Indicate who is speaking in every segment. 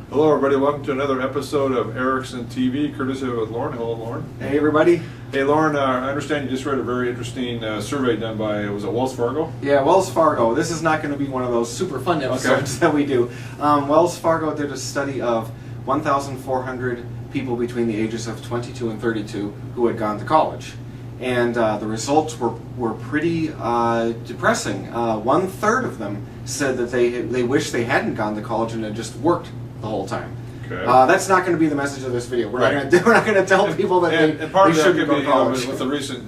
Speaker 1: Hello everybody, welcome to another episode of Erickson TV, courtesy with Lauren. Hello Lauren.
Speaker 2: Hey everybody.
Speaker 1: Hey Lauren, I understand you just read a very interesting survey done by, was it Wells Fargo?
Speaker 2: Yeah, Wells Fargo. This is not going to be one of those super fun episodes that we do. Wells Fargo did a study of 1,400 people between the ages of 22 and 32 who had gone to college. And the results were pretty depressing. 1/3 of them said that they wish they hadn't gone to college and had just worked the whole time.
Speaker 1: Okay.
Speaker 2: That's not going to be the message of this video. We're not going to tell people that
Speaker 1: and part
Speaker 2: they
Speaker 1: of that
Speaker 2: shouldn't
Speaker 1: could
Speaker 2: go
Speaker 1: be,
Speaker 2: to college.
Speaker 1: with the recent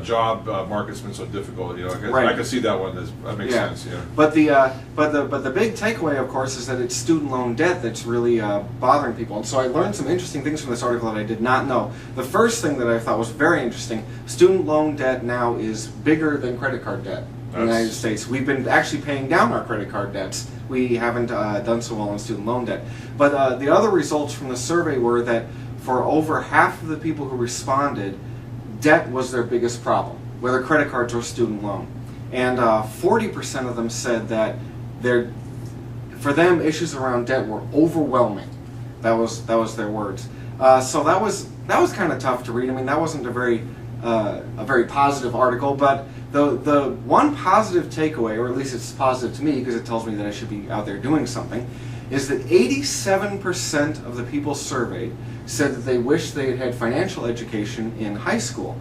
Speaker 1: job market's been so difficult.
Speaker 2: Right.
Speaker 1: I can see that one. That makes sense. Yeah.
Speaker 2: But the big takeaway, of course, is that it's student loan debt that's really bothering people. And so I learned some interesting things from this article that I did not know. The first thing that I thought was very interesting: student loan debt now is bigger than credit card debt in the United States. We've been actually paying down our credit card debts. We haven't done so well in student loan debt. But the other results from the survey were that for over half of the people who responded, debt was their biggest problem, whether credit cards or student loan. And 40% of them said that for them, issues around debt were overwhelming. That was their words. So that was kind of tough to read. I mean, that wasn't a very positive article, but the one positive takeaway, or at least it's positive to me because it tells me that I should be out there doing something, is that 87% of the people surveyed said that they wish they had had financial education in high school.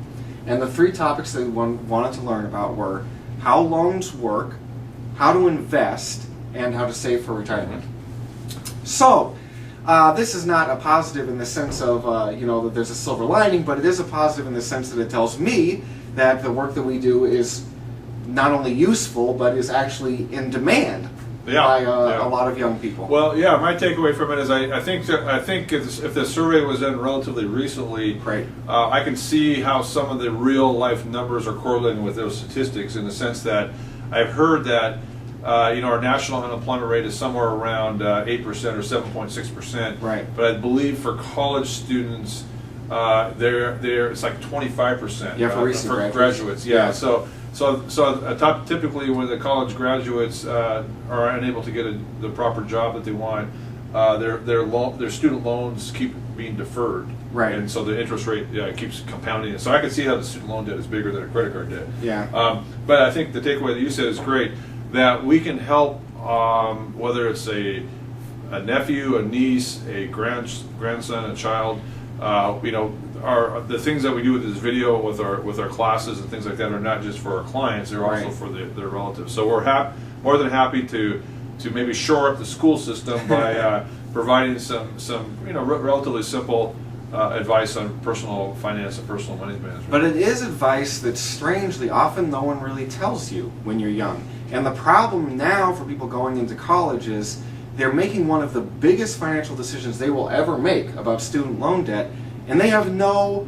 Speaker 2: And the three topics they wanted to learn about were how loans work, how to invest, and how to save for retirement. So, this is not a positive in the sense of, that there's a silver lining, but it is a positive in the sense that it tells me that the work that we do is not only useful, but is actually in demand by a lot of young people.
Speaker 1: Well, yeah, my takeaway from it is I think if the survey was done relatively recently, I can see how some of the real life numbers are correlating with those statistics in the sense that I've heard that our national unemployment rate is somewhere around 8% or 7.6%.
Speaker 2: Right.
Speaker 1: But I believe for college students, it's like 25%.
Speaker 2: Yeah, for recent
Speaker 1: graduates. Yeah. So typically when the college graduates are unable to get the proper job that they want, their student loans keep being deferred.
Speaker 2: Right.
Speaker 1: And so the interest rate keeps compounding. So I can see how the student loan debt is bigger than a credit card debt.
Speaker 2: Yeah.
Speaker 1: But I think the takeaway that you said is great, that we can help, whether it's a nephew, a niece, a grandson, a child. The things that we do with this video, with our classes and things like that, are not just for our clients; they're also for their relatives. So we're more than happy to maybe shore up the school system by providing some relatively simple advice on personal finance and personal money management.
Speaker 2: But it is advice that strangely often no one really tells you when you're young. And the problem now for people going into college is they're making one of the biggest financial decisions they will ever make about student loan debt, and they have no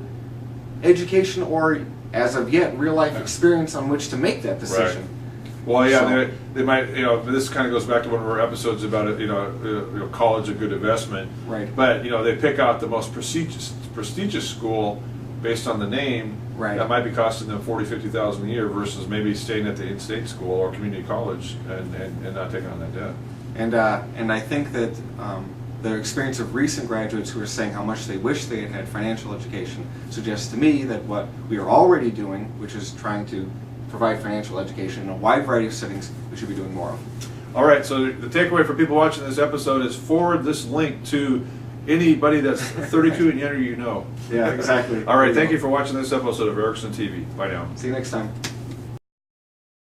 Speaker 2: education or, as of yet, real life experience on which to make that decision.
Speaker 1: Right. Well, yeah, they might. This kind of goes back to one of our episodes about college, a good investment.
Speaker 2: Right.
Speaker 1: But they pick out the most prestigious school based on the name.
Speaker 2: Right.
Speaker 1: That might be costing them $40,000-$50,000 a year versus maybe staying at the in-state school or community college and not taking on that debt.
Speaker 2: And I think that the experience of recent graduates who are saying how much they wish they had had financial education suggests to me that what we are already doing, which is trying to provide financial education in a wide variety of settings, we should be doing more of.
Speaker 1: All right, so the takeaway for people watching this episode is forward this link to anybody that's 32 and younger
Speaker 2: Yeah, exactly.
Speaker 1: All right, thank you for watching this episode of Erickson TV. Bye now.
Speaker 2: See you next time.